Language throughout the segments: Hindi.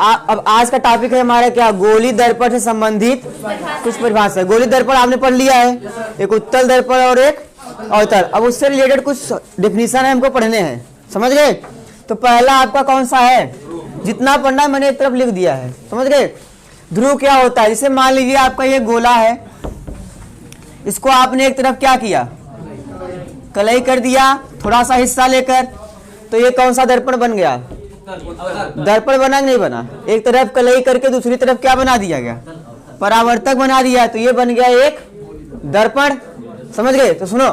अब आज का टॉपिक है हमारा क्या, गोली दर्पण से संबंधित कुछ परिभाषा। गोली दर्पण आपने पढ़ लिया है, एक उत्तल दर्पण और एक अवतल। अब उससे रिलेटेड कुछ डेफिनेशन है हमको पढ़ने हैं, समझ गए। तो पहला आपका कौन सा है, जितना पढ़ना है मैंने एक तरफ लिख दिया है, समझ गए। ध्रुव क्या होता है, जैसे मान लीजिए आपका ये गोला है, इसको आपने एक तरफ क्या किया, कलई कर दिया थोड़ा सा हिस्सा लेकर, तो ये कौन सा दर्पण बन गया, दर्पण बना कि नहीं बना। एक तरफ कलई करके दूसरी तरफ क्या बना दिया गया, परावर्तक बना दिया, तो ये बन गया एक दर्पण, समझ गए। तो सुनो,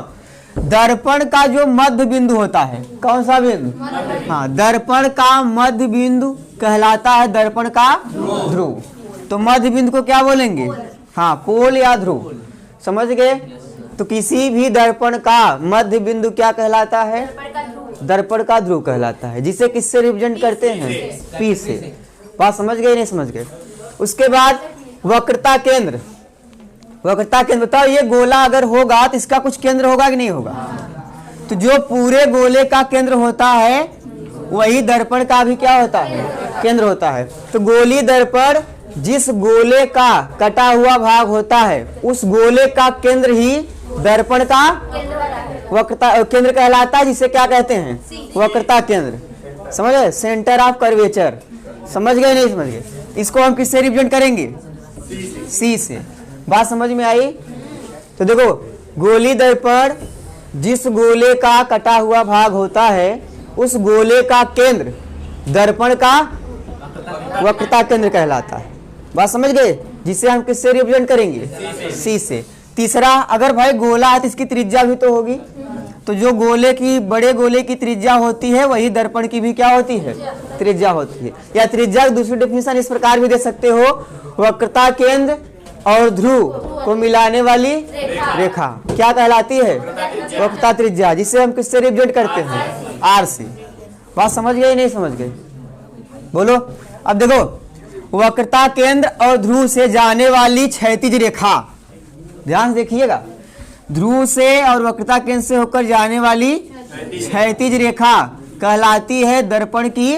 दर्पण का जो मध्य बिंदु होता है, कौन सा बिंदु, हाँ, दर्पण का मध्य बिंदु कहलाता है दर्पण का ध्रुव। तो मध्य बिंदु को क्या बोलेंगे, हाँ, पोल या ध्रुव, समझ गए। तो किसी भी दर्पण का मध्य बिंदु क्या कहलाता है, दर्पण का ध्रुव कहलाता है, जिसे किससे रिप्रेजेंट करते हैं, पी से। बात समझ गए नहीं समझ गए। उसके बाद वक्रता केंद्र, वक्रता केंद्र बताओ, ये गोला अगर होगा तो इसका कुछ केंद्र होगा कि नहीं होगा। तो जो पूरे गोले का केंद्र होता है वही दर्पण का भी क्या होता है, केंद्र होता है। तो गोली दर्पण जिस गोले का कटा हुआ भाग होता है उस गोले का केंद्र ही दर्पण का वक्रता केंद्र कहलाता है, जिसे क्या कहते हैं, वक्रता केंद्र, समझ गए, सेंटर ऑफ कर्वेचर। समझ गए नहीं समझ गए। इसको हम किससे रिप्रेजेंट करेंगे, सी से। बात समझ में आई। तो देखो, गोली दर्पण जिस गोले का कटा हुआ भाग होता है उस गोले का केंद्र दर्पण का वक्रता केंद्र कहलाता है। बात समझ गए, जिसे हम किससे रिप्रेजेंट करेंगे, सी से। तीसरा, अगर भाई गोला है तो इसकी त्रिज्या भी तो होगी, तो जो गोले की, बड़े गोले की त्रिज्या होती है वही दर्पण की भी क्या होती है, त्रिज्या होती है। या त्रिज्या की दूसरी डेफिनेशन इस प्रकार भी दे सकते हो, वक्रता केंद्र और ध्रुव को मिलाने वाली रेखा क्या कहलाती है, वक्रता त्रिज्या, जिसे हम किससे रिप्रेजेंट करते हैं, आर से। बात समझ गए नहीं समझ गए, बोलो। अब देखो, वक्रता केंद्र और ध्रुव से जाने वाली क्षैतिज रेखा, ध्यान से देखिएगा, ध्रुव से और वक्रता केंद्र से होकर जाने वाली क्षैतिज रेखा कहलाती है दर्पण की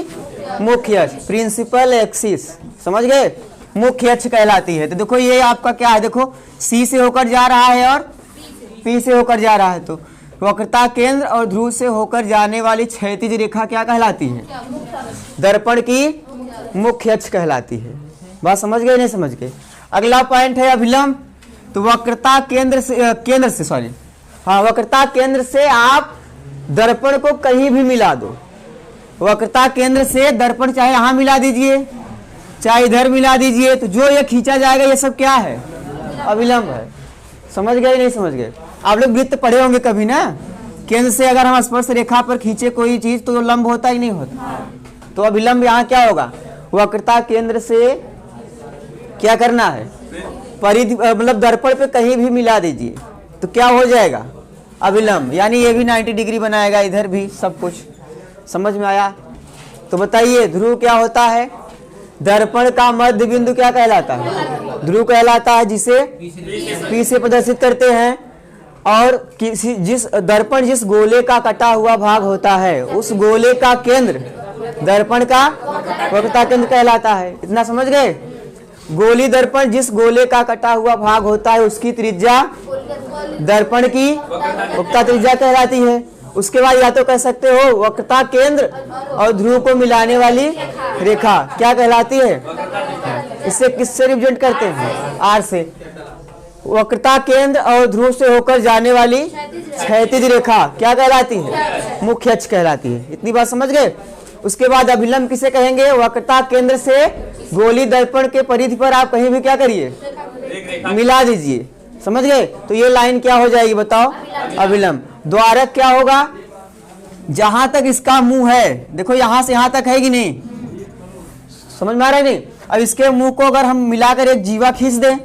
मुख्य अक्ष, प्रिंसिपल एक्सिस, समझ गए, मुख्य अक्ष कहलाती है। तो देखो ये आपका क्या है, देखो सी से होकर जा रहा है और पी से होकर जा रहा है, तो वक्रता केंद्र और ध्रुव से होकर जाने वाली क्षैतिज रेखा क्या कहलाती है, दर्पण की मुख्य अक्ष कहलाती है। बात समझ गए नहीं समझ गए। अगला पॉइंट है अभिलंब। तो वक्रता केंद्र से सॉरी, हाँ, वक्रता केंद्र से आप दर्पण को कहीं भी मिला दो, वक्रता केंद्र से दर्पण चाहे यहाँ मिला दीजिए चाहे इधर मिला दीजिए, तो जो ये खींचा जाएगा ये सब क्या है, अभिलंब है। समझ गए नहीं समझ गए। आप लोग वृत्त पढ़े होंगे कभी ना, केंद्र से अगर हम स्पर्श रेखा पर खींचे कोई चीज तो लंब होता ही नहीं होता। तो अभिलंब यहाँ क्या होगा, वक्रता केंद्र से क्या करना है, परिधि मतलब दर्पण पे कहीं भी मिला दीजिए तो क्या हो जाएगा, अभिलंब। यानी ये भी 90 डिग्री बनाएगा, इधर भी सब कुछ। समझ में आया। तो बताइए ध्रुव क्या होता है, दर्पण का मध्य बिंदु क्या कहलाता है, ध्रुव कहलाता है, जिसे पी से प्रदर्शित करते हैं। और किसी दर्पण जिस गोले का कटा हुआ भाग होता है उस गोले का केंद्र दर्पण का वक्रता केंद्र कहलाता है। इतना समझ गए। गोली दर्पण जिस गोले का कटा हुआ भाग होता है उसकी त्रिज्या दर्पण की वक्रता त्रिज्या कहलाती है। उसके बाद या तो कह सकते हो वक्रता केंद्र और ध्रुव को मिलाने वाली रेखा क्या कहलाती है, इससे किससे रिप्रेजेंट करते हैं, आर से। वक्रता केंद्र और ध्रुव से होकर जाने वाली क्षैतिज रेखा क्या कहलाती है, मुख्य अक्ष कहलाती है। इतनी बात समझ गए। उसके बाद अभिलंब किसे कहेंगे, वक्रता केंद्र से गोली दर्पण के परिधि पर आप कहीं भी क्या करिए, मिला दीजिए। समझ गए। तो ये लाइन क्या हो जाएगी बताओ, अभिलंब। द्वारक क्या होगा, जहां तक इसका मुंह है, देखो यहां से यहां तक है कि नहीं, समझ में आ रहा है नहीं। अब इसके मुंह को अगर हम मिलाकर एक जीवा खींच दें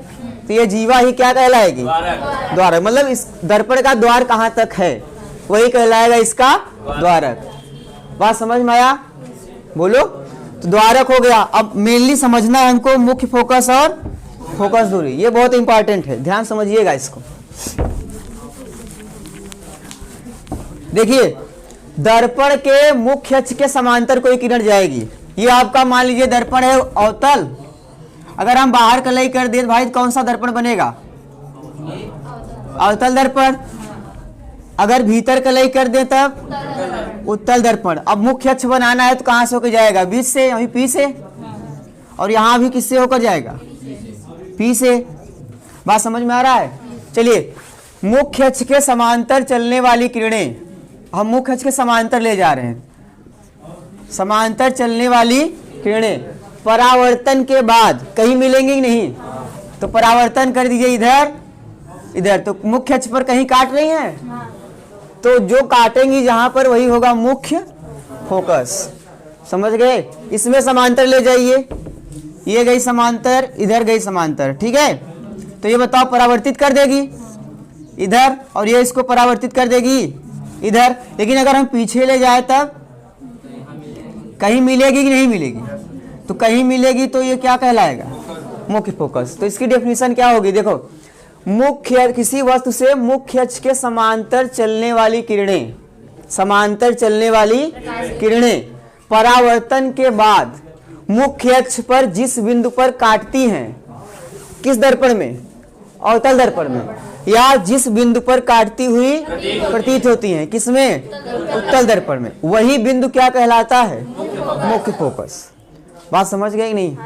तो ये जीवा ही क्या कहलाएगी, द्वारक। मतलब इस दर्पण का द्वार कहां तक है वही कहलाएगा इसका द्वारक। बात समझ में आया, बोलो। तो द्वारक हो गया। अब मेनली समझना है हमको मुख्य फोकस और फोकस दूरी, ये बहुत इंपॉर्टेंट है, ध्यान समझिएगा इसको। देखिए, दर्पण के मुख्य अक्ष के समांतर कोई किरण जाएगी, ये आपका मान लीजिए दर्पण है अवतल। अगर हम बाहर कलई कर दें भाई कौन सा दर्पण बनेगा? अवतल दर्पण। अगर भीतर कलई कर दें तब उत्तल दर्पण। अब मुख्य अक्ष बनाना है तो कहां से होकर जाएगा? बीच से, वही पी से। और यहां भी किससे होकर जाएगा? पी से। बात समझ में आ रहा है? चलिए, मुख्य अक्ष के समांतर चलने वाली किरणें, हम मुख्य अक्ष के समांतर ले जा रहे हैं। समांतर चलने वाली किरणें परावर्तन के बाद कहीं मिलेंगी कि नहीं? तो परावर्तन कर दीजिए इधर इधर, तो मुख्य अक्ष पर कहीं काट रही हैं, तो जो काटेंगी जहां पर वही होगा मुख्य फोकस। समझ गए? इसमें समांतर ले जाइए, ये गई समांतर, इधर गई समांतर, ठीक है। तो ये बताओ परावर्तित कर देगी इधर, और ये इसको परावर्तित कर देगी इधर। लेकिन अगर हम पीछे ले जाए तब कहीं मिलेगी कि नहीं मिलेगी? तो कहीं मिलेगी, तो ये क्या कहलाएगा? मुख्य फोकस। तो इसकी डेफिनेशन क्या होगी? देखो, मुख्य किसी वस्तु से मुख्य अक्ष के समांतर चलने वाली किरणें, समांतर चलने वाली किरणें परावर्तन के बाद मुख्य अक्ष पर जिस बिंदु पर काटती हैं, किस दर्पण में? अवतल दर्पण में। या जिस बिंदु पर काटती हुई प्रतीत होती हैं, किसमें? उत्तल दर्पण में। वही बिंदु क्या कहलाता है? मुख्य फोकस। बात समझ गए कि नहीं?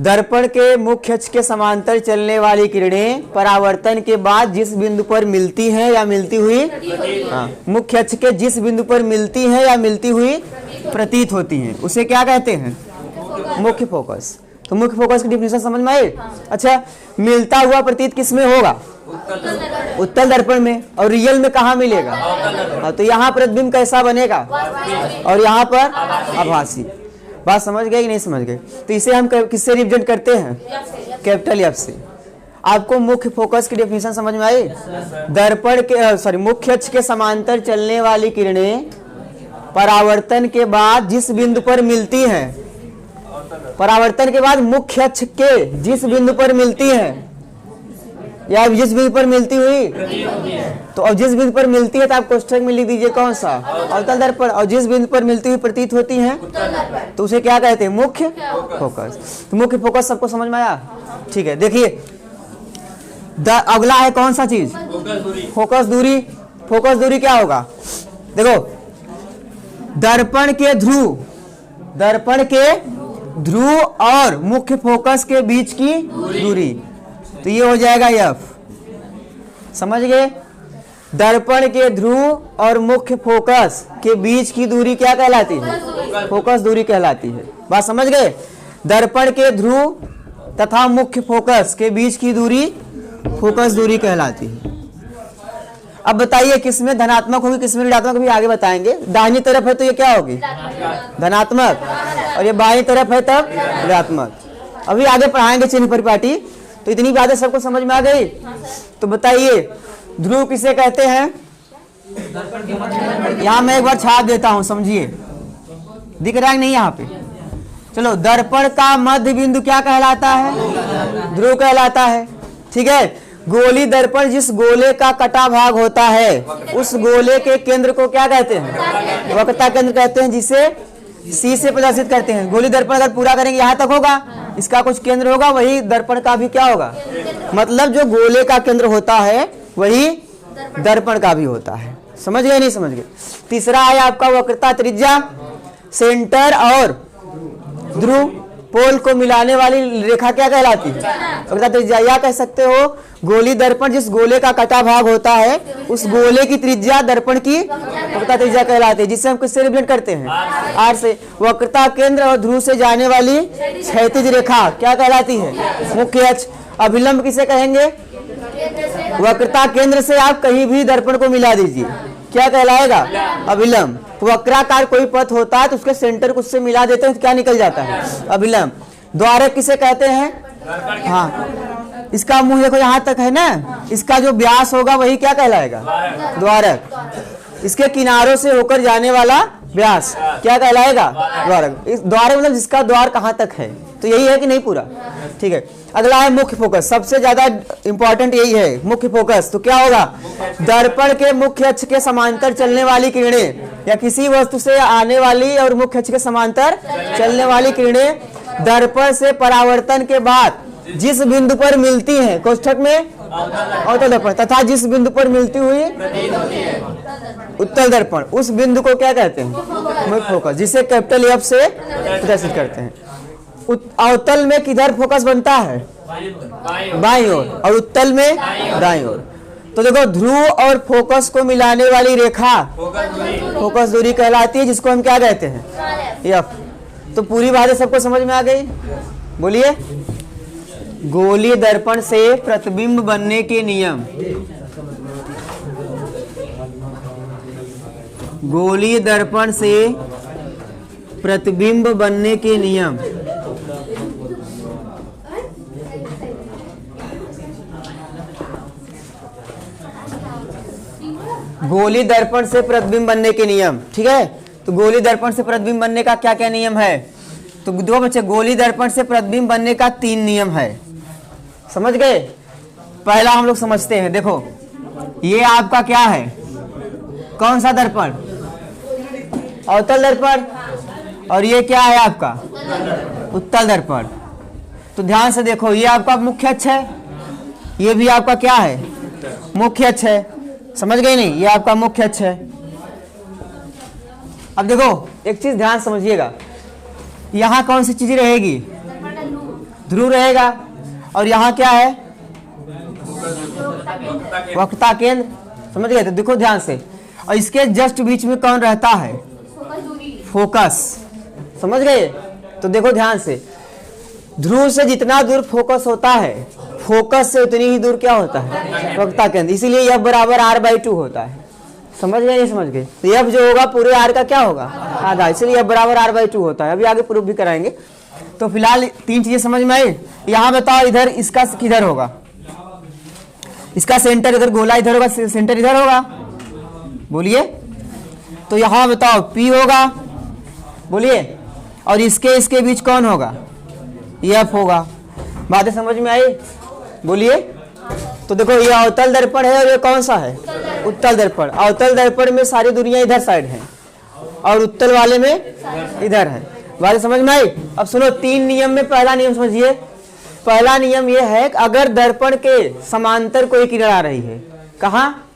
दर्पण के मुख्य अक्ष के समांतर चलने वाली किरणें परावर्तन के बाद जिस बिंदु पर मिलती हैं या मिलती हुई, मुख्य अक्ष के जिस बिंदु पर मिलती हैं या मिलती हुई प्रतीत होती हैं, उसे क्या कहते हैं? मुख्य फोकस। तो मुख्य फोकस की डिफिनेशन समझ में आई? अच्छा, मिलता हुआ प्रतीत किस में होगा? उत्तल दर्पण में। और रियल में कहाँ मिलेगा? हाँ, तो यहाँ प्रतिबिंब कैसा बनेगा? और यहाँ पर आभासी। बात समझ गए कि नहीं समझ गए? तो इसे हम किससे रिप्रेजेंट करते हैं? कैपिटल एफ से। आपको मुख्य फोकस की डेफिनेशन समझ में आई? दर्पण के मुख्य अक्ष के समांतर चलने वाली किरणें परावर्तन के बाद जिस बिंदु पर मिलती हैं, परावर्तन के बाद मुख्य अक्ष के जिस बिंदु पर मिलती हैं या जिस बिंदु पर मिलती हुई, तो अब जिस बिंदु पर मिलती है तो आप कोष्ठक में लिख दीजिए कौन सा? अवतल दर्पण। और जिस बिंदु पर मिलती हुई प्रतीत होती हैं तो उसे क्या कहते हैं? मुख्य फोकस। तो मुख्य फोकस सबको समझ में आया? ठीक है, देखिए अगला है कौन सा चीज? फोकस दूरी। फोकस दूरी क्या होगा? देखो, दर्पण के ध्रुव, दर्पण के ध्रुव और मुख्य फोकस के बीच की दूरी, तो ये हो जाएगा एफ। समझ गए? दर्पण के ध्रुव और मुख्य फोकस के बीच की दूरी क्या कहलाती है? फोकस दूरी कहलाती है। बात समझ गए? दर्पण के ध्रुव तथा मुख्य फोकस के बीच की दूरी फोकस दूरी कहलाती है। अब बताइए किसमें धनात्मक होगी, किसमें ऋणात्मक होगी, आगे बताएंगे। दाहिनी तरफ है तो ये क्या होगी? धनात्मक। और ये बाईं तरफ है तब ऋणात्मक। अभी आगे पढ़ाएंगे चिन्ह परिपाटी। तो इतनी बातें सबको समझ में आ गई? तो बताइए ध्रुव किसे कहते हैं? यहाँ मैं एक बार छाप देता हूं, समझिए। दिख रहा है नहीं यहाँ पे? चलो, दर्पण का मध्य बिंदु क्या कहलाता है? ध्रुव कहलाता है। ठीक है। गोली दर्पण जिस गोले का कटा भाग होता है उस गोले के केंद्र को क्या कहते हैं? वक्रता केंद्र कहते हैं, जिसे सी से प्रदर्शित करते हैं। गोली दर्पण अगर पूरा करेंगे यहाँ तक होगा, इसका कुछ केंद्र होगा, वही दर्पण का भी क्या होगा? मतलब जो गोले का केंद्र होता है वही दर्पण का भी होता है। समझ गए नहीं समझ गए? तीसरा है आपका वक्रता त्रिज्या। सेंटर और ध्रुव पोल को मिलाने वाली रेखा क्या कहलाती है? वक्रता त्रिज्या। या कह सकते हो गोली दर्पण जिस गोले का कटा भाग होता है उस गोले की त्रिज्या दर्पण की वक्रता त्रिज्या कहलाती है, जिसे हम किससे रिप्रेजेंट करते हैं? आर से। वक्रता केंद्र और ध्रुव से जाने वाली क्षैतिज रेखा क्या कहलाती है? मुख्य अक्ष। अभिलंब किसे कहेंगे? वक्रता केंद्र से आप कहीं भी दर्पण को मिला दीजिए, क्या कहलाएगा? अभिलंब। वक्राकार कोई पथ होता है तो उसके सेंटर को उससे मिला देते हैं तो क्या निकल जाता है? अभिलंब। द्वारक किसे कहते हैं? हाँ, इसका मुंह देखो यहाँ तक है ना, इसका जो व्यास होगा वही क्या कहलाएगा? द्वारक। इसके किनारों से होकर जाने वाला व्यास क्या कहलाएगा? द्वारक। इस द्वारक मतलब जिसका द्वार कहाँ तक है, तो यही है कि नहीं पूरा? ठीक है। अगला है मुख्य फोकस। सबसे ज्यादा इंपॉर्टेंट यही है मुख्य फोकस। तो क्या होगा? दर्पण के मुख्य अक्ष के समांतर चलने वाली किरणें या किसी वस्तु से आने वाली और मुख्य अक्ष के समांतर चलने वाली किरणें दर्पण से परावर्तन के बाद जिस बिंदु पर मिलती हैं, कोष्ठक में अवतल दर्पण, तथा जिस बिंदु पर मिलती हुई उत्तल दर्पण, उस बिंदु को क्या कहते हैं? मुख्य फोकस, जिसे कैपिटल एफ से प्रदर्शित करते हैं। अवतल में किधर फोकस बनता है? बाईं ओर, और उत्तल में दाईं ओर। तो देखो, ध्रुव और फोकस को मिलाने वाली रेखा फोकस दूरी कहलाती है, जिसको हम क्या कहते हैं? एफ। तो पूरी बातें सबको समझ में आ गई? बोलिए। गोलीय दर्पण से प्रतिबिंब बनने के नियम। गोलीय दर्पण से प्रतिबिंब बनने के नियम। गोलीय दर्पण से प्रतिबिंब बनने के नियम, ठीक है। तो गोलीय दर्पण से प्रतिबिंब बनने का क्या क्या नियम है? तो दो बच्चे, गोलीय दर्पण से प्रतिबिंब बनने का 3 नियम है। समझ गए? पहला हम लोग समझते हैं। देखो, ये आपका क्या है? कौन सा दर्पण? अवतल दर्पण। और ये क्या है आपका? उत्तल दर्पण। तो ध्यान से देखो, ये आपका मुख्य अक्ष है, ये भी आपका क्या है? मुख्य अक्ष है। समझ गए नहीं? ये आपका मुख्य अक्ष है। अब देखो, एक चीज ध्यान समझिएगा, यहाँ कौन सी चीज रहेगी? ध्रुव रहेगा। और यहाँ क्या है? वक्रता केंद्र। समझ गए? तो देखो ध्यान से, और इसके जस्ट बीच में कौन रहता है? फोकस। समझ गए? तो देखो ध्यान से, ध्रुव से जितना दूर फोकस होता है, फोकस से उतनी ही दूर क्या होता है? वक्रता केंद्र। इसीलिए F बराबर R/2 होता है। समझ गए? नहीं समझ गए? तो F जो होगा पूरे R का क्या होगा? आधा। इसलिए F बराबर R/2 होता है। अभी आगे प्रूफ भी कराएंगे। तो फिलहाल 3 चीजें समझ में आई। यहाँ बताओ, इधर इसका किधर होगा? इसका सेंटर इधर, गोला इधर होगा, सेंटर इधर होगा। बोलिए। तो यहाँ बताओ, P होगा। बोलिए। और इसके बीच कौन होगा? F होगा। बातें समझ में आई? बोलिए। तो देखो, ये अवतल दर्पण है और ये कौन सा है? उत्तल दर्पण। अवतल दर्पण में सारी दुनिया इधर साइड है और उत्तल वाले में इधर है। बातें समझ में आई? अब सुनो, 3 नियम में पहला नियम समझिए। पहला नियम ये है कि अगर दर्पण के समांतर कोई किरण आ रही है, कहाँ?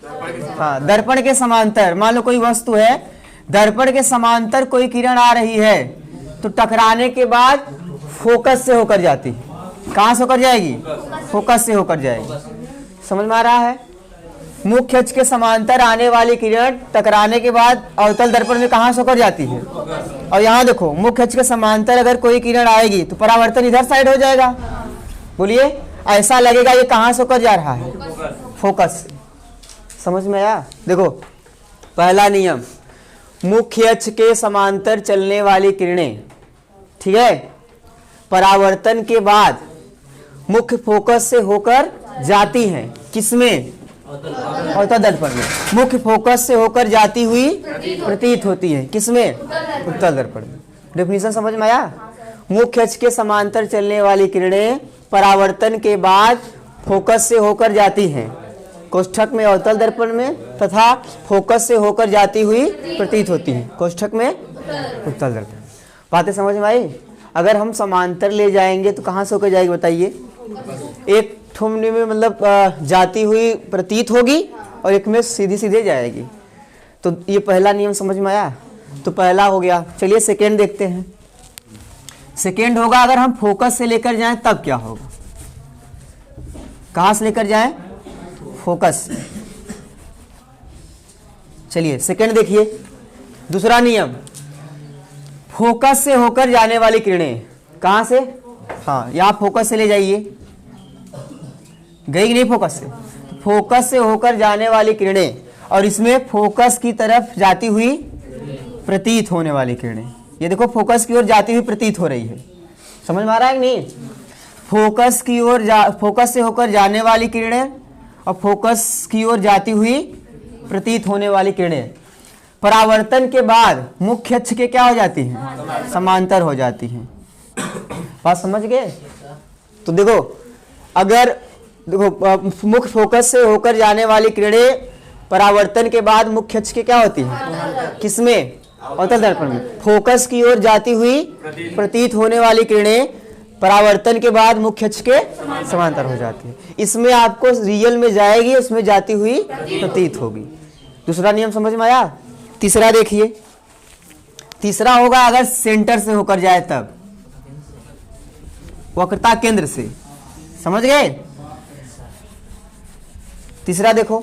हाँ, दर्पण के समांतर। मान लो कोई वस्तु है, दर्पण के समांतर कोई किरण आ रही है, तो टकराने के बाद फोकस से होकर जाती है। कहाँ से होकर जाएगी? फोकस से होकर जाएगी। समझ में आ रहा है? मुख्य अक्ष के समांतर आने वाली किरण टकराने के बाद अवतल दर्पण में कहाँ से होकर जाती है? और यहाँ देखो, मुख्य अक्ष के समांतर अगर कोई किरण आएगी तो परावर्तन इधर साइड हो जाएगा। बोलिए। ऐसा लगेगा ये कहाँ से होकर जा रहा है? फोकस। समझ में आया? देखो, पहला नियम, मुख्य अक्ष के समांतर चलने वाली किरणें, ठीक है, परावर्तन के बाद मुख्य फोकस से होकर जाती हैं। किसमें? अवतल दर्पण में। मुख्य फोकस से होकर जाती हुई प्रतीत होती है। किसमें? उत्तल दर्पण में। डेफिनेशन समझ में आया? मुख्य अक्ष के समांतर चलने वाली किरणें परावर्तन के बाद फोकस से होकर जाती हैं, कोष्ठक में अवतल दर्पण में, तथा फोकस से होकर जाती हुई प्रतीत होती है, कोष्ठक में उत्तल दर्पण। बातें समझ में आई? अगर हम समांतर ले जाएंगे तो कहाँ से होकर जाएगी बताइए? एक ठुमने में मतलब जाती हुई प्रतीत होगी और एक में सीधी सीधे जाएगी। तो ये पहला नियम समझ में आया? तो पहला हो गया। चलिए सेकेंड देखते हैं। सेकेंड होगा, अगर हम फोकस से लेकर जाएं तब क्या होगा? कहाँ से लेकर जाएं? फोकस। चलिए सेकेंड देखिए। दूसरा नियम, फोकस से होकर जाने वाली किरणें कहाँ से? हाँ, यहाँ फोकस से ले जाइए। गई कि नहीं फोकस से? फोकस से होकर जाने वाली किरणें, और इसमें फोकस की तरफ जाती हुई प्रतीत होने वाली किरणें। ये देखो, फोकस की ओर जाती हुई प्रतीत हो रही है। समझ में आ रहा है कि नहीं? फोकस की ओर फोकस से होकर जाने वाली किरणें और फोकस की ओर जाती हुई प्रतीत होने वाली किरणें परावर्तन के बाद मुख्य अक्ष के क्या हो जाती हैं? समांतर हो जाती हैं। बात समझ गए? तो देखो, अगर देखो मुख्य फोकस से होकर जाने वाली किरणें परावर्तन के बाद मुख्य अक्ष के क्या होती है, किसमें, अवतल दर्पण में। फोकस की ओर जाती हुई प्रतीत होने वाली किरणें परावर्तन के बाद मुख्य अक्ष के समांतर हो जाती है। इसमें आपको रियल में जाएगी, उसमें जाती हुई प्रतीत होगी। दूसरा नियम समझ में आया। तीसरा देखिए, तीसरा होगा अगर सेंटर से होकर जाए तब, वक्रता केंद्र से, समझ गए। तीसरा देखो,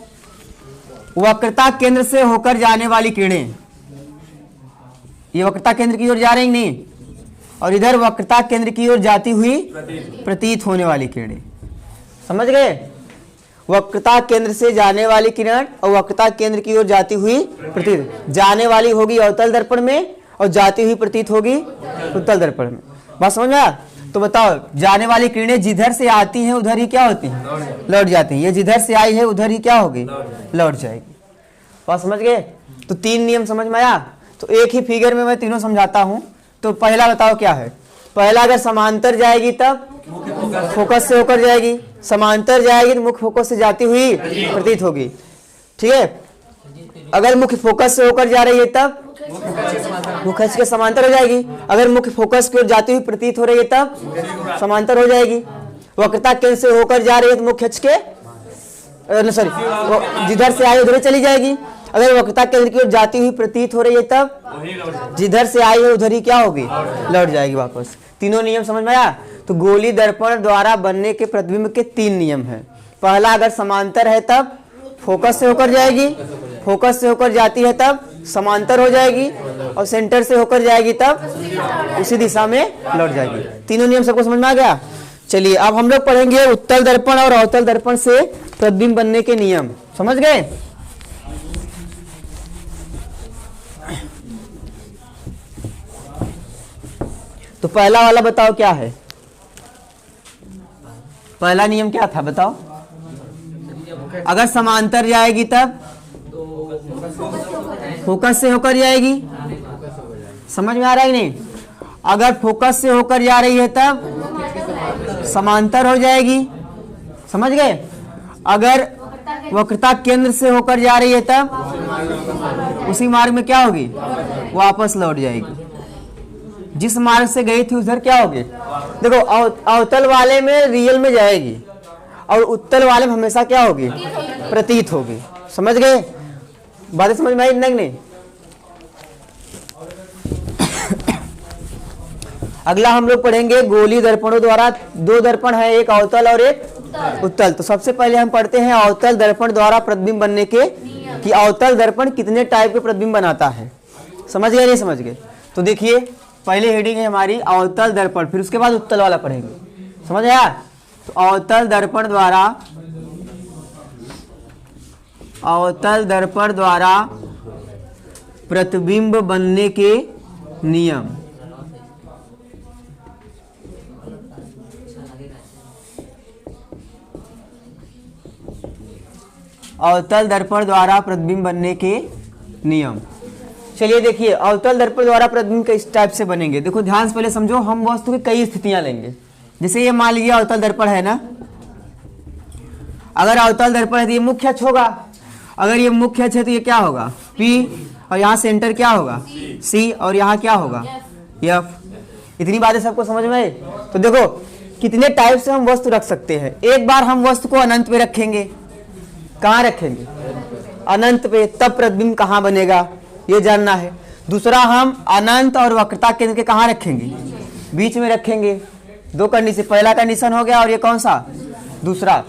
वक्रता केंद्र से होकर जाने वाली किरणें, ये वक्रता केंद्र की ओर जा रही नहीं, और इधर वक्रता केंद्र की ओर जाती हुई प्रतीत होने वाली किरणें, समझ गए। वक्रता केंद्र से जाने वाली किरण और वक्रता केंद्र की ओर जाती हुई प्रतीत, जाने वाली होगी अवतल दर्पण में और जाती हुई प्रतीत होगी उत्तल दर्पण में। बात समझ में आया। तो बताओ, जाने वाली किरणें जिधर से आती हैं उधर ही क्या होती हैं, लौट जाती हैं। ये जिधर से आई है उधर ही क्या होगी, लौट जाएगी। बात समझ गए। तो 3 नियम समझ में आया। तो एक ही फिगर में मैं तीनों समझाता हूं। तो पहला बताओ क्या है। पहला, अगर समांतर जाएगी तब फोकस से होकर जाएगी, समांतर जाएगी तो मुख्य फोकस से जाती हुई प्रतीत होगी, ठीक है। अगर मुख्य फोकस से होकर जा रही है तब मुख्य अक्ष के समांतर हो जाएगी। अगर मुख्य फोकस की ओर जाती हुई प्रतीत हो रही है तब समांतर हो जाएगी। वक्रता केंद्र से होकर जा रही है तो मुख्य अक्ष के सॉरी जिधर से आई उधर चली जाएगी। अगर वक्रता केंद्र की ओर जाती हुई प्रतीत हो रही है तब जिधर से आई है उधर ही क्या होगी, लौट जाएगी वापस। तीनों नियम समझ में आया। तो गोली दर्पण द्वारा बनने के प्रतिबिंब के 3 नियम हैं। पहला, अगर समांतर है तब फोकस से होकर जाएगी, फोकस से होकर जाती है तब समांतर हो जाएगी, और सेंटर से होकर जाएगी तब उसी दिशा में लौट जाएगी। तीनों नियम सबको समझ में आ गया। चलिए अब हम लोग पढ़ेंगे उत्तल दर्पण और अवतल दर्पण से प्रतिबिंब बनने के नियम, समझ गए। तो पहला वाला बताओ क्या है, पहला नियम क्या था बताओ। अगर समांतर जाएगी तब फोकस से होकर जाएगी, समझ में आ रहा है नहीं। अगर फोकस से होकर जा रही है तब समांतर हो जाएगी, समझ गए। अगर वक्रता केंद्र से होकर जा रही है तब उसी मार्ग में क्या होगी, वापस लौट जाएगी। जिस मार्ग से गई थी उधर क्या होगी। देखो अवतल वाले में रियल में जाएगी और उत्तल वाले में हमेशा क्या होगी, प्रतीत होगी, समझ गए। बातें समझ में आई नहीं। अगला हम लोग पढ़ेंगे गोली दर्पणों द्वारा। 2 दर्पण है, एक अवतल और एक उत्तल। तो सबसे पहले हम पढ़ते हैं अवतल दर्पण द्वारा प्रतिबिंब बनने के, कि अवतल दर्पण कितने टाइप के प्रतिबिंब बनाता है, समझ गए नहीं समझ गए। तो देखिए पहले हेडिंग है हमारी अवतल दर्पण, फिर उसके बाद उत्तल वाला पढ़ेंगे, समझ आया। तो अवतल दर्पण द्वारा प्रतिबिंब बनने के नियम। अवतल दर्पण द्वारा प्रतिबिंब बनने के नियम। चलिए देखिए अवतल दर्पण द्वारा प्रतिबिंब किस टाइप से बनेंगे। देखो ध्यान से पहले समझो, हम वस्तु की कई स्थितियां लेंगे। जैसे ये मान लीजिए अवतल दर्पण है ना, अगर अवतल दर्पण है तो ये मुख्य अक्ष होगा। अगर ये मुख्य अक्ष है तो ये क्या होगा, P, और यहाँ सेंटर क्या होगा, C, और यहाँ क्या होगा, F। इतनी बातें सबको समझ में आई। तो देखो कितने टाइप से हम वस्तु रख सकते हैं। एक बार हम वस्तु को अनंत पे रखेंगे, कहाँ रखेंगे, अनंत पे, तब प्रतिबिंब कहाँ बनेगा ये जानना है। दूसरा, हम अनंत और वक्रता केंद्र के कहाँ रखेंगे, बीच में रखेंगे। 2 कंडीशन, पहला कंडीशन हो गया और ये कौन सा, दूसरा।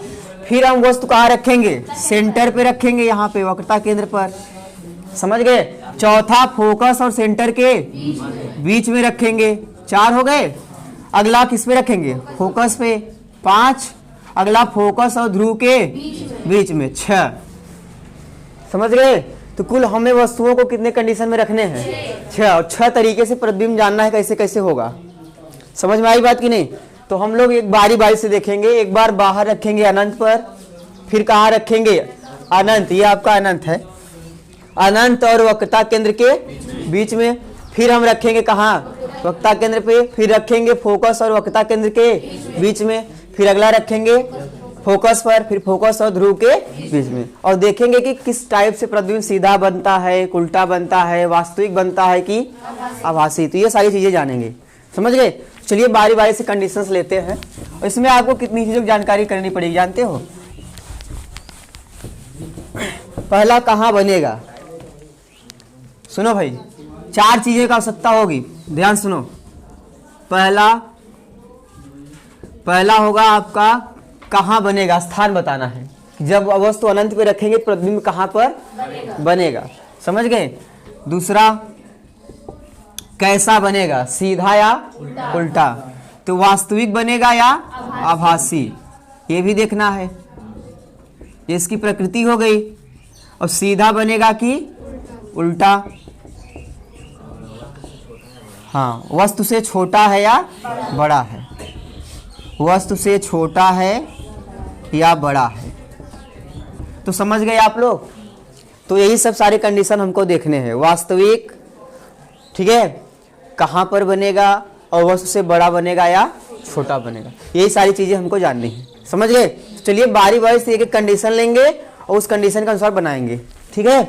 फिर हम वस्तु कहाँ रखेंगे, सेंटर पे रखेंगे, यहाँ पे वक्रता केंद्र पर, समझ गए। चौथा, फोकस और सेंटर के बीच में रखेंगे, 4 हो गए। अगला किस पे रखेंगे, फोकस पे, 5। अगला फोकस और ध्रुव के बीच में, 6, समझ गए। तो कुल हमें वस्तुओं को कितने कंडीशन में रखने हैं, 6। और 6 तरीके से प्रतिबिंब जानना है कैसे कैसे होगा, समझ में आई बात की नहीं। तो हम लोग एक बारी बारी से देखेंगे। एक बार बाहर रखेंगे अनंत पर, फिर कहाँ रखेंगे, अनंत, ये आपका अनंत है, अनंत और वक्रता केंद्र के बीच में। फिर हम रखेंगे कहाँ, वक्रता केंद्र पे। फिर रखेंगे फोकस और वक्रता केंद्र के बीच में। फिर अगला रखेंगे फोकस पर, फिर फोकस और ध्रुव के बीच में। और देखेंगे कि किस टाइप से प्रतिबिंब सीधा बनता है, उल्टा बनता है, वास्तविक बनता है कि आभासी। तो ये सारी चीजें जानेंगे, समझ गए। चलिए बारी बारी से कंडीशंस लेते हैं। और इसमें आपको कितनी चीजों की जानकारी करनी पड़ेगी जानते हो। पहला कहाँ बनेगा, सुनो भाई, 4 चीजें का आवश्यकता होगी, ध्यान सुनो। पहला होगा आपका कहाँ बनेगा, स्थान बताना है। जब वस्तु अनंत पे रखेंगे प्रतिबिंब कहाँ पर बनेगा, समझ गए। दूसरा कैसा बनेगा, सीधा या उल्टा। तो वास्तविक बनेगा या आभासी, ये भी देखना है। ये इसकी प्रकृति हो गई। और सीधा बनेगा कि उल्टा, हाँ, वस्तु से छोटा है या बड़ा है, वस्तु से छोटा है या बड़ा है। तो समझ गए आप लोग। तो यही सब सारे कंडीशन हमको देखने हैं। वास्तविक, ठीक है, कहाँ पर बनेगा, और वस्तु से बड़ा बनेगा या छोटा बनेगा, यही सारी चीजें हमको जाननी है, समझ गए। चलिए बारी बारी से एक कंडीशन लेंगे और उस कंडीशन के अनुसार बनाएंगे, ठीक है।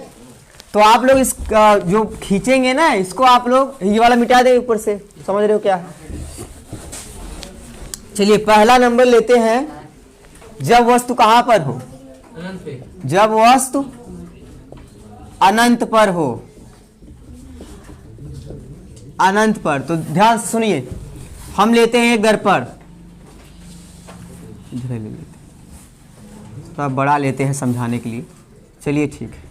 तो आप लोग इस जो खींचेंगे ना, इसको आप लोग ये वाला मिटा दें ऊपर से, समझ रहे हो क्या है। चलिए पहला नंबर लेते हैं, जब वस्तु कहां पर हो, जब वस्तु अनंत पर हो, अनंत पर। तो ध्यान से सुनिए, हम लेते हैं एक दर्पण, इधर ले लेते हैं, थोड़ा बड़ा लेते हैं समझाने के लिए। चलिए ठीक है,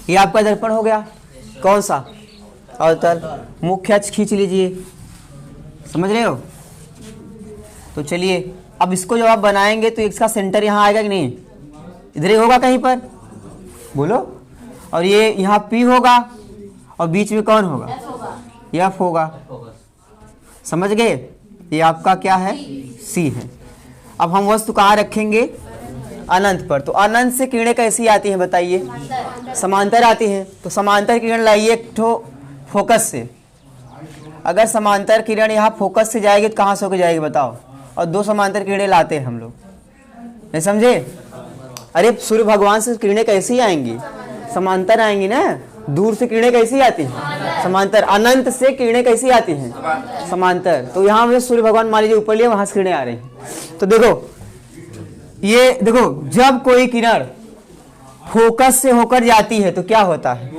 ये आपका दर्पण हो गया, कौन सा, अवतल। मुख्य अक्ष खींच लीजिए, समझ रहे हो। तो चलिए अब इसको जब आप बनाएंगे तो इसका सेंटर यहाँ आएगा कि नहीं, इधर ही होगा कहीं पर, बोलो। और ये यहाँ P होगा और बीच में कौन होगा, F होगा, समझ गए। ये आपका क्या है, C है। अब हम वस्तु कहाँ रखेंगे, अनंत पर। तो अनंत से किरणें कैसी आती हैं बताइए, समांतर आती हैं। तो समांतर किरण लाइए एक ठो फोकस से। अगर समांतर किरण यहाँ फोकस से जाएगी तो कहाँ से होकर जाएगी बताओ। और 2 समांतर किरणें लाते हैं हम लोग, नहीं समझे। अरे सूर्य भगवान से किरणें कैसी आएंगी, समांतर आएंगी ना। दूर से किरणें कैसी आती हैं, समांतर। अनंत से किरणें कैसी आती हैं, समांतर। तो यहाँ हमें सूर्य भगवान मान लीजिए ऊपर लिए, वहां से किरणें आ रही हैं। तो देखो, ये देखो, जब कोई किरण फोकस से होकर जाती है तो क्या होता है,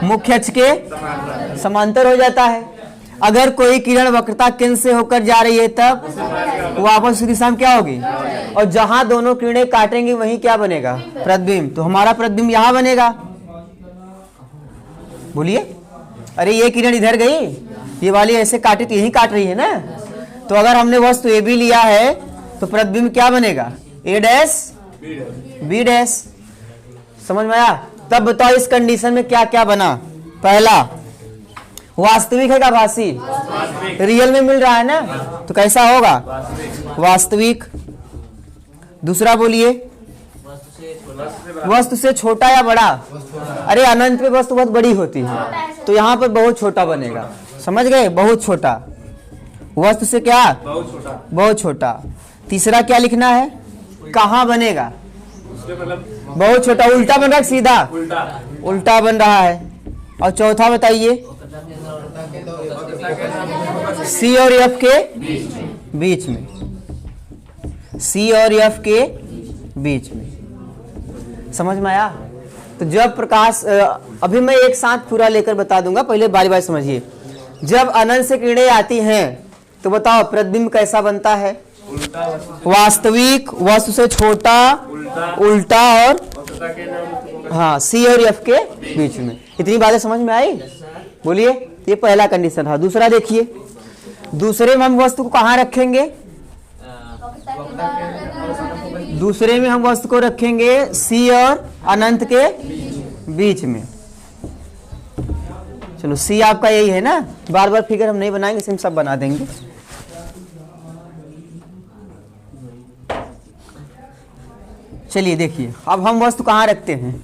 मुख्य अक्ष के समांतर हो जाता है। अगर कोई किरण वक्रता केंद्र से होकर जा रही है तब वापस उसी दिशा में क्या होगी, और जहां दोनों किरणें काटेंगी वहीं क्या बनेगा, प्रतिबिंब। तो हमारा प्रतिबिंब यहां बनेगा, बोलिए। अरे ये किरण इधर गई, ये वाली ऐसे काटी तो यही काट रही है ना। तो अगर हमने वस्तु ए बी लिया है तो प्रतिबिंब क्या बनेगा, A डैश B डैश। समझ में आया। तब बताओ इस कंडीशन में क्या क्या बना। पहला वास्तविक है का आभासी, रियल में मिल रहा है ना, तो कैसा होगा, वास्तविक। दूसरा बोलिए, वस्तु से छोटा या बड़ा। अरे अनंत में वस्तु बहुत बड़ी होती है, तो यहाँ पर बहुत छोटा बनेगा, समझ गए, बहुत छोटा। वस्तु से क्या, बहुत छोटा। तीसरा क्या लिखना है, कहाँ बनेगा, बहुत छोटा। उल्टा बन रहा है सीधा, उल्टा बन रहा है। और चौथा बताइए, C और F के बीच में, C और F के बीच में। समझ में आया। तो जब प्रकाश, अभी मैं एक साथ पूरा लेकर बता दूंगा, पहले बारी बारी समझिए। जब अनंत से किरणें आती हैं तो बताओ प्रतिबिंब कैसा बनता है, वास्तविक, वस्तु से छोटा, उल्टा और हाँ C और F के बीच में। इतनी बातें समझ में आई, बोलिए। ये पहला कंडीशन था। दूसरा देखिए, दूसरे में हम वस्तु को कहाँ रखेंगे, दूसरे में हम वस्तु को रखेंगे C और अनंत के बीच में। चलो C आपका यही है ना, बार बार फिगर हम नहीं बनाएंगे, सिर्फ सब बना देंगे। चलिए देखिए, अब हम वस्तु कहाँ रखते हैं,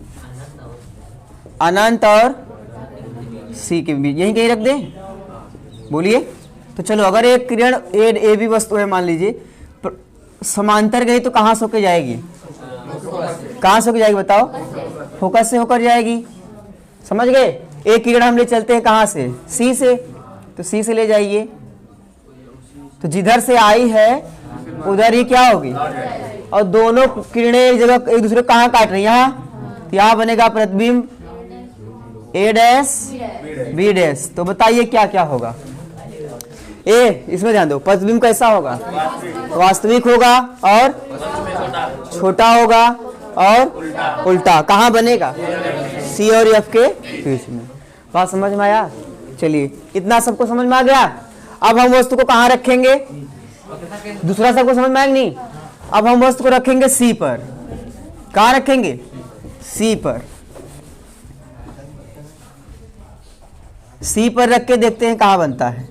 अनंत और C के बीच, यहीं कहीं रख दें, बोलिए। तो चलो, अगर एक किरण ए बी वस्तु है मान लीजिए, समांतर गई तो कहाँ से होकर जाएगी, कहाँ से होकर जाएगी बताओ, फोकस से होकर जाएगी। समझ गए। एक किरण हम ले चलते हैं कहाँ से, सी से, तो सी से ले जाइए, तो जिधर से आई है उधर ही क्या होगी, और दोनों किरणें एक जगह एक दूसरे को कहाँ काट रही हैं, यहाँ, यहाँ बनेगा प्रतिबिंब ए डैश बी डैश। तो बताइए क्या क्या होगा। ए, इसमें ध्यान दो, प्रतिबिंब कैसा होगा, वास्तविक होगा और छोटा होगा और उल्टा। कहाँ बनेगा, सी और एफ के बीच में। बात समझ में आया। चलिए, इतना सबको समझ में आ गया। अब हम वस्तु को कहाँ रखेंगे, दूसरा सबको समझ में आएगा नहीं। अब हम वस्तु को रखेंगे सी पर। कहाँ रखेंगे, सी पर। सी पर रख के देखते हैं कहाँ बनता है।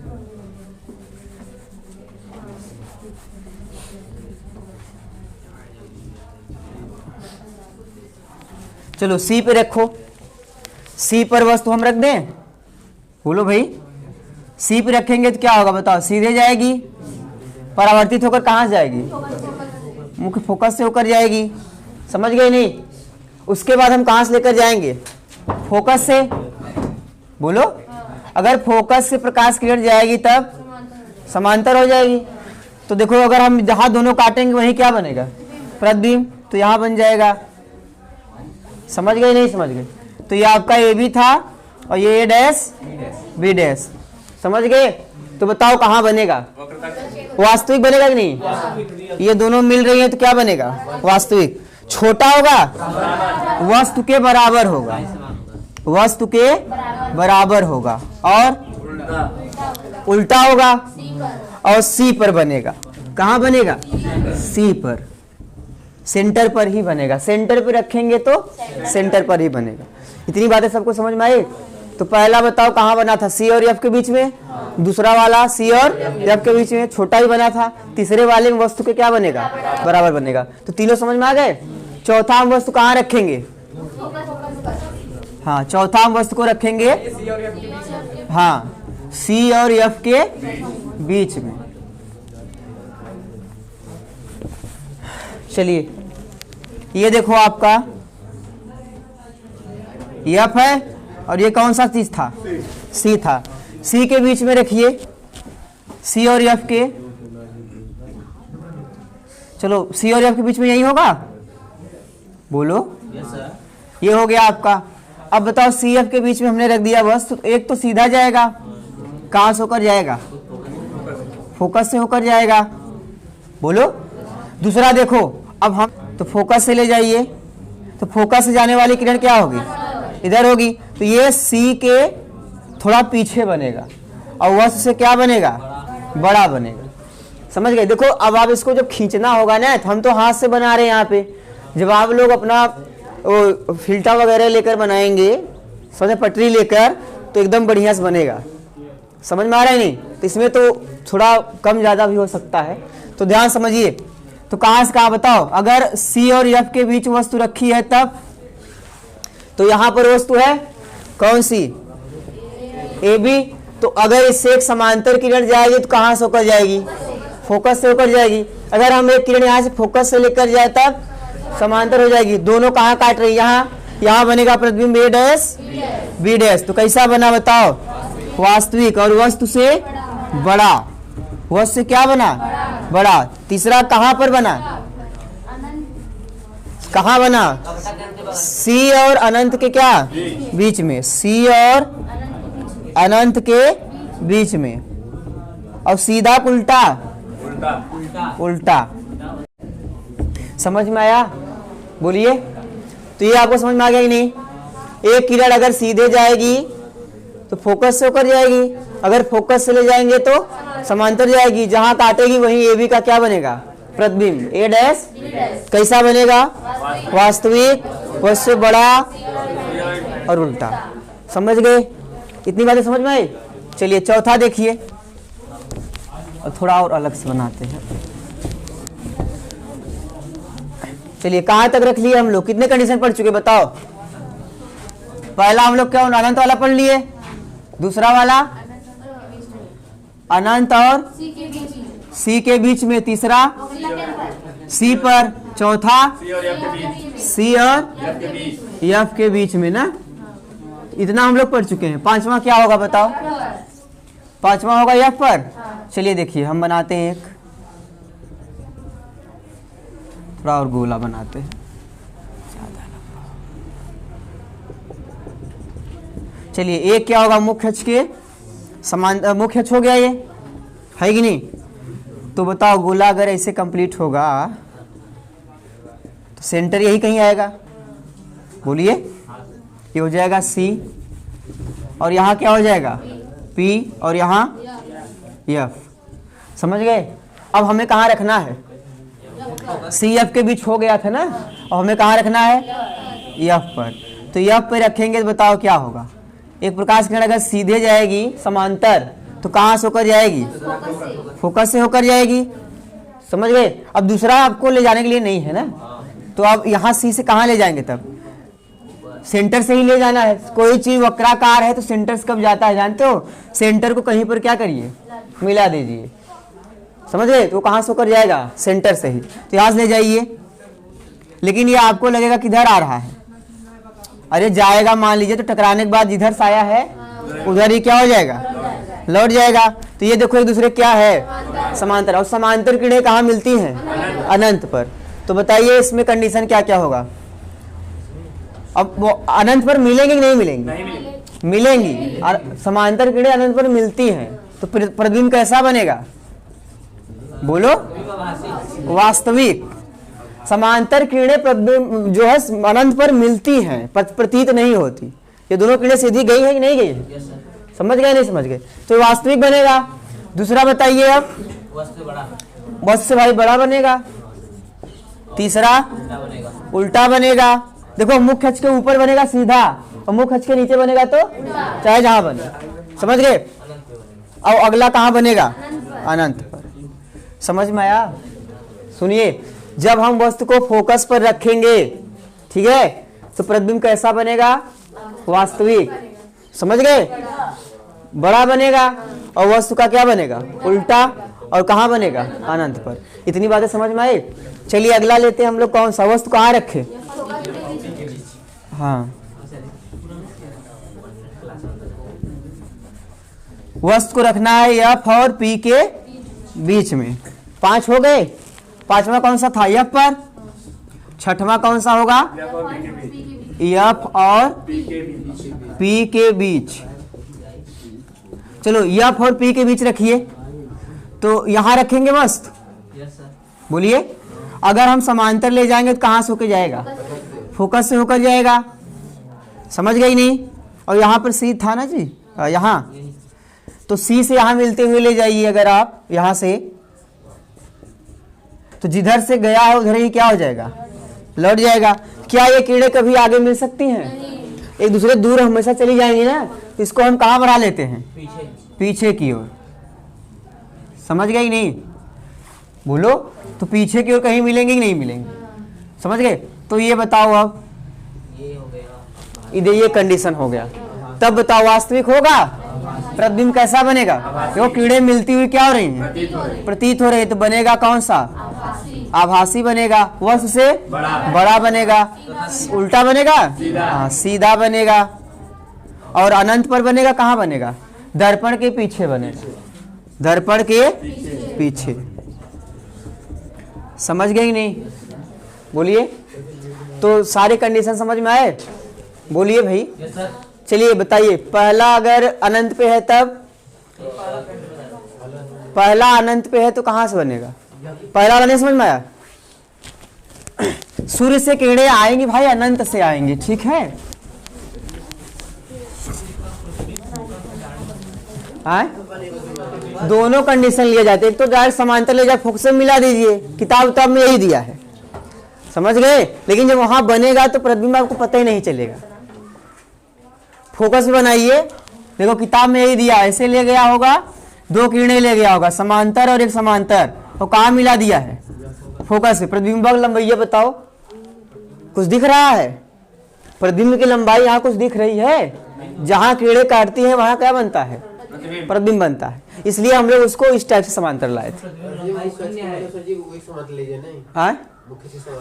चलो सी पे रखो। सी पर वस्तु हम रख दें, बोलो भाई। सी पे रखेंगे तो क्या होगा बताओ, सीधे जाएगी, परावर्तित होकर कहाँ जाएगी, मुख्य फोकस से होकर जाएगी। समझ गए नहीं। उसके बाद हम कहाँ से लेकर जाएंगे, फोकस से। बोलो, अगर फोकस से प्रकाश किरण जाएगी तब समांतर हो जाएगी। तो देखो, अगर हम जहाँ दोनों काटेंगे वहीं क्या बनेगा, प्रतिबिंब। तो यहाँ बन जाएगा। समझ गए नहीं समझ गए। तो ये आपका ए बी था और ये ए डैश बी डैश। समझ गए। तो बताओ कहाँ बनेगा, वास्तविक बनेगा कि नहीं। ये दोनों मिल रही हैं तो क्या बनेगा, वास्तविक। छोटा होगा, वस्तु के बराबर होगा, वस्तु के बराबर होगा, और उल्टा होगा और सी पर बनेगा। कहाँ बनेगा, सी पर, सेंटर पर ही बनेगा। सेंटर पर रखेंगे तो सेंटर पर ही बनेगा। इतनी बातें सबको समझ में आई। तो पहला बताओ कहाँ बना था, सी और एफ के बीच में। दूसरा वाला सी और एफ के बीच में, छोटा ही बना था। तीसरे वाले में वस्तु के क्या बनेगा, बराबर बनेगा। तो तीनों समझ में आ गए। चौथा हम वस्तु कहाँ रखेंगे, हाँ, चौथा हम वस्तु को रखेंगे, हाँ, सी और एफ के बीच में। चलिए, ये देखो आपका एफ है और ये कौन सा चीज था, सी था। सी के बीच में रखिए, सी और एफ के। चलो, सी और एफ के बीच में यही होगा, बोलो। ये हो गया आपका। अब बताओ, सी एफ के बीच में हमने रख दिया वस्तु। एक तो सीधा जाएगा, कहाँ से होकर जाएगा, फोकस से होकर जाएगा, बोलो। दूसरा देखो, अब हम तो फोकस से ले जाइए, तो फोकस से जाने वाली किरण क्या होगी, इधर होगी। तो ये सी के थोड़ा पीछे बनेगा और वस्तु से क्या बनेगा, बड़ा बनेगा। समझ गए। देखो, अब आप इसको जब खींचना होगा ना, तो हम तो हाथ से बना रहे हैं यहाँ पे। जब आप लोग अपना फिल्टा वगैरह लेकर बनाएंगे, समझे, पटरी लेकर, तो एकदम बढ़िया से बनेगा। समझ में आ रहा है नहीं। तो इसमें तो थोड़ा कम ज़्यादा भी हो सकता है, तो ध्यान समझिए। तो कहाँ से कहाँ बताओ, अगर सी और एफ के बीच वस्तु रखी है तब, तो यहाँ पर वस्तु है कौन सी, ए बी। तो अगर इससे एक समांतर किरण जाएगी तो कहाँ से होकर जाएगी, फोकस से होकर जाएगी। अगर हम एक किरण यहाँ से फोकस से लेकर जाए तब समांतर हो जाएगी। दोनों कहाँ काट रही, यहाँ बनेगा प्रतिबिंब ए डैश बी डैश। तो कैसा बना बताओ, वास्तविक, और वस्तु से बड़ा, वस्तु से क्या बना, बड़ा। तीसरा कहाँ पर बना, कहाँ बना, सी और अनंत के क्या बीच में, सी और अनंत के बीच में, और सीधा उल्टा, उल्टा। समझ में आया, बोलिए। तो ये आपको समझ में आ गया कि नहीं। एक किरण अगर सीधे जाएगी तो फोकस से होकर जाएगी, अगर फोकस से ले जाएंगे तो समांतर जाएगी। जहां काटेगी वहीं ए बी का क्या बनेगा, प्रतिबिंब ए डैश। कैसा बनेगा, वास्तविक, वस्तु से बड़ा और उल्टा। समझ गए, इतनी बातें समझ में आई। चलिए चौथा देखिए, और थोड़ा और अलग से बनाते हैं। चलिए, कहाँ तक रख लिए हम लोग, कितने कंडीशन पढ़ चुके बताओ। पहला हम लोग क्या अनंत वाला पढ़ लिए, दूसरा वाला अनंत और सी के बीच में, तीसरा सी पर, चौथा सी और एफ के बीच में ना। इतना हम लोग पढ़ चुके हैं। पांचवा क्या होगा बताओ? पांचवा होगा एफ पर। चलिए देखिए हम बनाते हैं एक, थोड़ा और गोला बनाते हैं। चलिए एक क्या होगा? मुख्य अक्ष के समान, मुख्य अक्ष हो गया, ये है कि नहीं? तो बताओ गोला अगर ऐसे कंप्लीट होगा तो सेंटर यही कहीं आएगा। बोलिए, ये हो जाएगा सी और यहाँ क्या हो जाएगा? पी और यहाँ एफ। समझ गए? अब हमें कहाँ रखना है? सी एफ के बीच हो गया था ना, और हमें कहाँ रखना है? एफ पर। तो एफ पर रखेंगे तो बताओ क्या होगा? एक प्रकाश किरण अगर सीधे जाएगी समांतर तो कहाँ से होकर जाएगी? फोकस से होकर जाएगी। समझ गए? अब दूसरा आपको ले जाने के लिए नहीं है ना, तो अब यहाँ सी से कहाँ ले जाएंगे? तब सेंटर से ही ले जाना है। कोई चीज वक्राकार है तो सेंटर से कब जाता है जानते हो? सेंटर को कहीं पर क्या करिए? मिला दीजिए। समझ गए? तो कहाँ से होकर जाएगा? सेंटर से ही। तो यहाँ से ले जाइए, लेकिन ये आपको लगेगा किधर आ रहा है? अरे जाएगा, मान लीजिए तो टकराने के बाद जिधर साया है उधर ही क्या हो जाएगा? लौट जाएगा। तो ये देखो एक दूसरे क्या है? समांतर। और समांतर किरणें कहाँ मिलती हैं? अनंत पर। तो बताइए इसमें कंडीशन क्या क्या होगा? अब वो अनंत पर मिलेंगे कि नहीं मिलेंगी? मिलेंगी। और समांतर किरणें अनंत पर मिलती हैं तो प्रतिबिंब कैसा बनेगा? बोलो, वास्तविक। समांतर किरणें प्रतिबिंब जो है अनंत पर मिलती हैं, प्रतीत नहीं होती। ये दोनों किरणें सीधी गई है कि नहीं गई है? समझ गए नहीं समझ गए? तो वास्तविक बनेगा। दूसरा बताइए अब, वस्तु से भाई बड़ा बनेगा। तीसरा उल्टा बनेगा। देखो मुख्य अक्ष के ऊपर बनेगा सीधा और मुख्य अक्ष के नीचे बनेगा तो चाहे जहां बने। समझ गए? अब अगला कहां बनेगा? अनंत पर। समझ में आया? सुनिए, जब हम वस्तु को फोकस पर रखेंगे, ठीक है, तो प्रतिबिंब कैसा बनेगा? वास्तविक। समझ गए? बड़ा बनेगा। और वस्तु का क्या बनेगा? उल्टा। और कहां बनेगा? अनंत पर। इतनी बातें समझ में आई? चलिए अगला लेते हैं हम लोग। कौन सा? वस्तु कहां रखे? हाँ, वस्तु को रखना है एफ और पी के बीच में। 5 हो गए। पांचवा कौन सा था? एफ पर। छठवां कौन सा होगा? एफ और पी के बीच। चलो एफ और पी के बीच रखिए। तो यहां रखेंगे वस्तु। बोलिए, अगर हम समांतर ले जाएंगे तो कहां से होकर जाएगा? फोकस से होकर जाएगा। समझ गई नहीं? और यहाँ पर सी था ना जी, यहाँ, तो सी से यहाँ मिलते हुए ले जाइए। अगर आप यहाँ से, तो जिधर से गया है उधर ही क्या हो जाएगा? लौट जाएगा। क्या ये किरणें कभी आगे मिल सकती हैं? एक दूसरे दूर हमेशा चली जाएंगी ना, तो इसको हम कहाँ बढ़ा लेते हैं? पीछे की ओर। समझ गई नहीं? बोलो, तो पीछे की ओर कहीं मिलेंगे कि नहीं मिलेंगे? समझ गए? तो ये बताओ अब, ये कंडीशन हो गया। तब बताओ वास्तविक होगा? प्रतिबिंब कैसा बनेगा? जो किरणें मिलती हुई क्या हो रही हैं? प्रतीत हो रही है। तो बनेगा कौन सा? आभासी बनेगा। वस्तु से बड़ा बनेगा। उल्टा बनेगा? हाँ, सीधा बनेगा। और अनंत पर बनेगा। कहाँ बनेगा? दर्पण के पीछे बनेगा। दर्पण के पीछे। समझ गए नहीं? बोलिए। तो सारे कंडीशन समझ में आए? बोलिए भाई। चलिए बताइए, पहला अगर अनंत पे है तब? पहला अनंत पे है तो कहां से बनेगा? पहला वाला नहीं समझ में आया? सूर्य से किरणें आएंगी भाई, अनंत से आएंगी। ठीक है? दोनों कंडीशन लिए जाते। एक तो डायरेक्ट समांतर ले जाए, फोकस में मिला दीजिए। किताब में यही दिया है। समझ गए? लेकिन जब वहां बनेगा तो प्रतिबिंब आपको पता ही नहीं चलेगा। फोकस बनाइए। देखो किताब में यही दिया, ऐसे ले गया होगा, 2 किरणें ले गया होगा, समांतर और एक समांतर, और कहाँ मिला दिया है? फोकस से। प्रतिबिंब की लंबाई बताओ, कुछ दिख रहा है? प्रतिबिंब की लंबाई यहाँ कुछ दिख रही है? जहां किरणें काटती हैं वहां क्या बनता है? प्रतिबिंब बनता है। इसलिए हम लोग उसको इस टाइप से समांतर लाए थे। हाँ,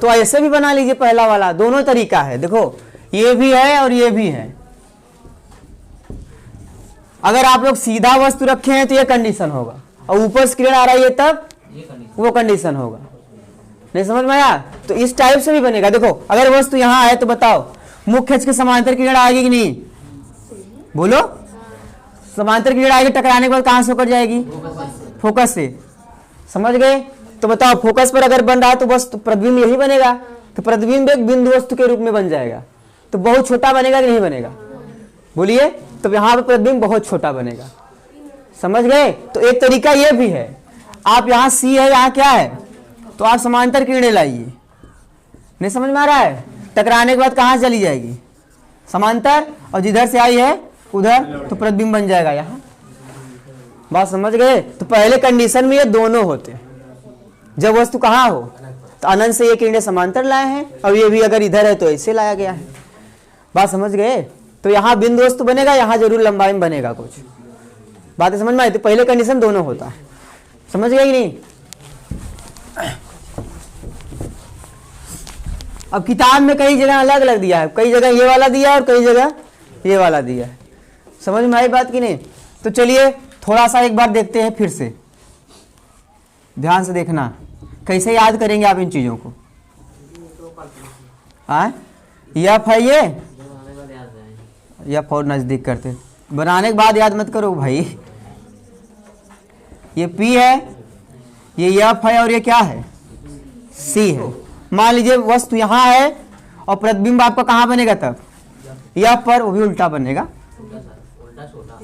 तो ऐसे भी बना लीजिए, पहला वाला दोनों तरीका है। देखो ये भी है और ये भी है। अगर आप लोग सीधा वस्तु रखे हैं तो ये कंडीशन होगा, और ऊपर से किरण आ रहा है तब वो कंडीशन होगा। नहीं समझ में आया? तो इस टाइप से भी बनेगा। देखो अगर वस्तु यहाँ है तो बताओ मुख्य अक्ष के समांतर किरण आएगी कि नहीं? बोलो, समांतर किरण आएगी, टकराने के बाद कहां से होकर जाएगी? फोकस से। समझ गए? तो बताओ फोकस पर अगर बन रहा है तो वस्तु प्रतिबिंब यही बनेगा, तो प्रतिबिंब एक बिंदु वस्तु के रूप में बन जाएगा। तो बहुत छोटा बनेगा कि नहीं बनेगा? बोलिए। तो यहाँ पर प्रतिबिंब बहुत छोटा बनेगा। समझ गए? तो एक तरीका ये भी है, आप यहाँ सी है, यहाँ क्या है, तो आप समांतर किरणें लाइए। नहीं समझ में आ रहा है? टकराने के बाद कहाँ चली जाएगी? समांतर, और जिधर से आई है उधर, तो प्रतिबिंब बन जाएगा यहाँ। बात समझ गए? तो पहले कंडीशन में ये दोनों होते हैं, जब वस्तु कहाँ हो, तो अनंत से ये किरणें समांतर लाए हैं, और ये भी अगर इधर है तो ऐसे लाया गया है। बात समझ गए? तो यहाँ बिंदु वस्तु बनेगा, यहाँ जरूर लंबाई में बनेगा कुछ। बातें समझ में आई? तो पहले कंडीशन दोनों होता है। समझ गए कि नहीं? अब किताब में कई जगह अलग अलग दिया है, कई जगह ये वाला दिया है और कई जगह ये वाला दिया है। समझ में आई बात कि नहीं? तो चलिए थोड़ा सा एक बार देखते हैं फिर से, ध्यान से देखना कैसे याद करेंगे आप इन चीजों को। हाँ, यफ है ये, यफ और नजदीक करते, बनाने के बाद याद मत करो भाई। ये पी है, ये यफ है, और ये क्या है? सी है। मान लीजिए वस्तु यहाँ है और प्रतिबिंब आपका कहाँ बनेगा तब? यफ पर, वो भी उल्टा बनेगा।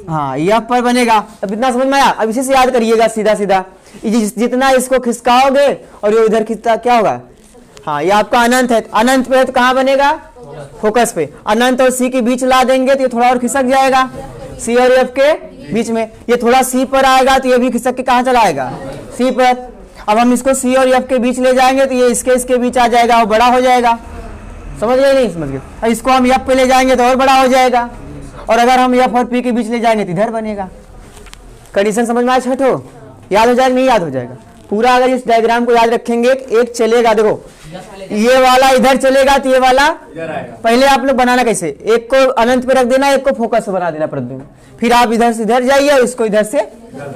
हाँ, यफ पर बनेगा। अब इतना समझ में आया? अब इसी से याद करिएगा सीधा सीधा, जितना इसको खिसकाओगे और ये उधर खिसका क्या होगा? हाँ, ये आपका अनंत है, अनंत पे है तो कहाँ बनेगा? फोकस पे। अनंत और सी के बीच ला देंगे तो ये थोड़ा और खिसक जाएगा, सी और एफ के बीच में। ये थोड़ा सी पर आएगा तो ये भी खिसक के कहाँ चला आएगा? सी पर। अब हम इसको सी और एफ के बीच ले जाएंगे तो ये इसके बीच आ जाएगा और बड़ा हो जाएगा। समझ गए नहीं? समझ गए? अब इसको हम एफ पे ले जाएंगे तो और बड़ा हो जाएगा, और अगर हम एफ और पी के बीच ले जाएंगे तो इधर बनेगा। कंडीशन समझ में आया? छठो याद हो जाएगा? नहीं याद हो जाएगा पूरा? अगर इस डायग्राम को याद रखेंगे, एक चलेगा, देखो ये वाला इधर चलेगा तो ये वाला पहले आप लोग बनाना कैसे, एक को अनंत पे रख देना, एक को फोकस पे बना देना प्रतिबिंब, फिर आप इधर से इधर जाइए और इसको इधर से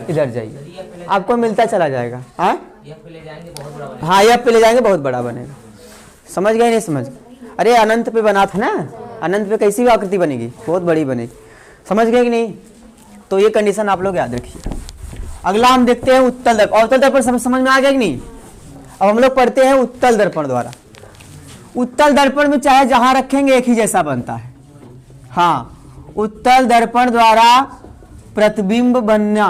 इधर जाइए, आपको मिलता चला जाएगा। हाँ, हाँ, ये पे ले जाएंगे बहुत बड़ा बनेगा। समझ गए नहीं? समझ? अरे अनंत पे बना था ना, अनंत पे कैसी भी आकृति बनेगी? बहुत बड़ी बनेगी। समझ गए कि नहीं? तो ये कंडीशन आप लोग याद रखिए। अगला हम देखते हैं उत्तल दर्पण। अवतल दर्पण समझ में आ गया कि नहीं? अब हम लोग पढ़ते हैं उत्तल दर्पण द्वारा। उत्तल दर्पण में चाहे जहां रखेंगे एक ही जैसा बनता है। हाँ, उत्तल दर्पण द्वारा प्रतिबिंब बनना,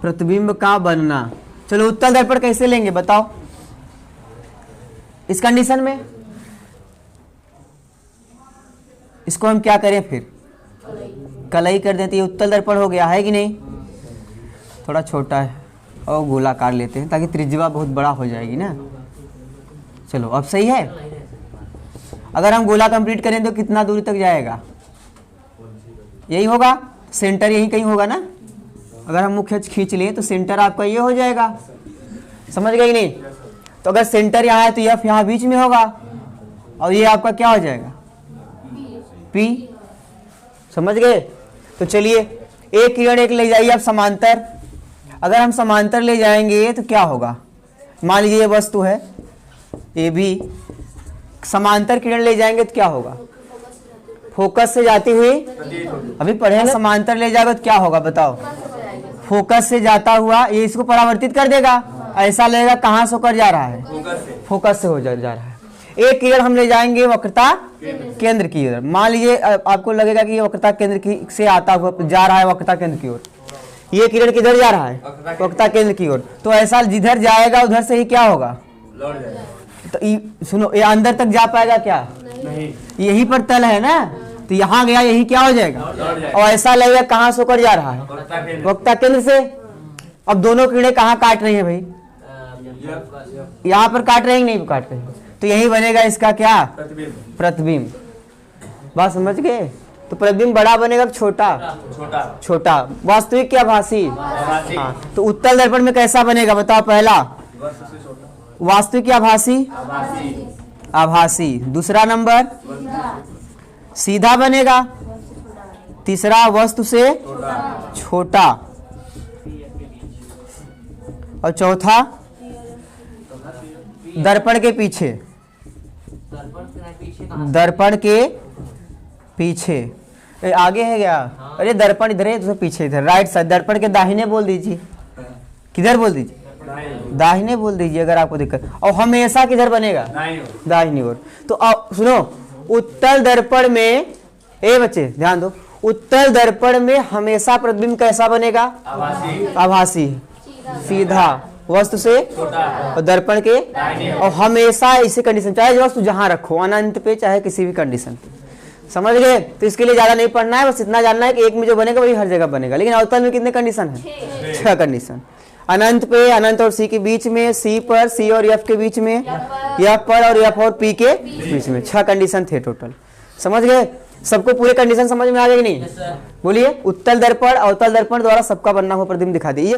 प्रतिबिंब का बनना। चलो उत्तल दर्पण कैसे लेंगे बताओ? इस कंडीशन में इसको हम क्या करें? फिर कलई कर देते, ये उत्तल दर्पण हो गया है कि नहीं? थोड़ा छोटा है और गोलाकार लेते हैं ताकि त्रिज्या बहुत बड़ा हो जाएगी ना। चलो अब सही है। अगर हम गोला कंप्लीट करें तो कितना दूरी तक जाएगा? यही होगा, सेंटर यही कहीं होगा ना। अगर हम मुख्य खींच लें तो सेंटर आपका ये हो जाएगा। समझ गए कि नहीं? तो अगर सेंटर यहाँ है तो एफ यहाँ बीच में होगा, और ये आपका क्या हो जाएगा? पी। समझ गए? तो चलिए एक किरण एक ले जाइए आप समांतर। अगर हम समांतर ले जाएंगे तो क्या होगा? मान लीजिए ये वस्तु है ए बी, समांतर किरण ले जाएंगे तो क्या होगा? फोकस से जाती हुई, अभी पढ़ेंगे। समांतर ले जाएगा तो क्या होगा बताओ? फोकस से जाता हुआ ये इसको परावर्तित कर देगा, ऐसा लगेगा कहां से होकर जा रहा है? फोकस से हो जा रहा है। एक किरण हम ले जाएंगे वक्रता केंद्र की ओर। मान लीजिए आपको लगेगा कि ये वक्रता केंद्र की से आता हुआ जा रहा है वक्रता केंद्र की ओर। ये किरण किधर जा रहा है? वक्रता केंद्र की ओर। तो ऐसा जिधर जाएगा उधर से ही क्या होगा? तो सुनो, ये अंदर तक जा पाएगा क्या? नहीं। यही पर तल है ना, तो यहाँ गया, यही क्या हो जाएगा? और ऐसा लगेगा कहाँ से होकर जा रहा है? वक्रता केंद्र से। अब दोनों किरणें कहाँ काट रही है भाई? यहाँ पर काट रहे हैं नहीं काट रहे हैं, तो यही बनेगा इसका क्या? प्रतिबिंब। बात समझ गए? तो प्रतिबिंब बड़ा बनेगा कि छोटा? छोटा। वास्तविक क्या आभासी? हाँ, तो उत्तल दर्पण में कैसा बनेगा बताओ? पहला वास्तविक या आभासी? आभासी। दूसरा नंबर सीधा बनेगा। तीसरा वस्तु से छोटा। और चौथा दर्पण के पीछे। दर्पण के पीछे आगे है क्या? अरे दर्पण इधर है, तो पीछे इधर, राइट साइड। दर्पण के दाहिने बोल दीजिए। किधर बोल दीजिए? दाहिने बोल दीजिए अगर आपको दिक्कत। और हमेशा किधर बनेगा? दाहिनी ओर। तो सुनो, उत्तल दर्पण में, ए बच्चे ध्यान दो, उत्तल दर्पण में हमेशा प्रतिबिंब कैसा बनेगा? आभासी। सीधा, वस्तु से और दर्पण के, और हमेशा इसी कंडीशन, चाहे वस्तु जहां रखो, अनंत पे चाहे किसी भी कंडीशन पे। समझ गए? तो इसके लिए ज्यादा नहीं पढ़ना है, बस इतना जानना है कि एक में जो बनेगा वही हर जगह बनेगा। लेकिन अवतल में कितने कंडीशन है? 6 कंडीशन। अनंत पे, अनंत और सी के बीच में, सी पर, सी और एफ के बीच में, एफ पर और एफ और पी के बीच में। 6 कंडीशन थे टोटल। समझ गए? सबको पूरे कंडीशन समझ में आ गए कि नहीं? बोलिए। उत्तल दर्पण अवतल दर्पण द्वारा सबका बनना हुआ प्रतिबिंब दिखा दीजिए।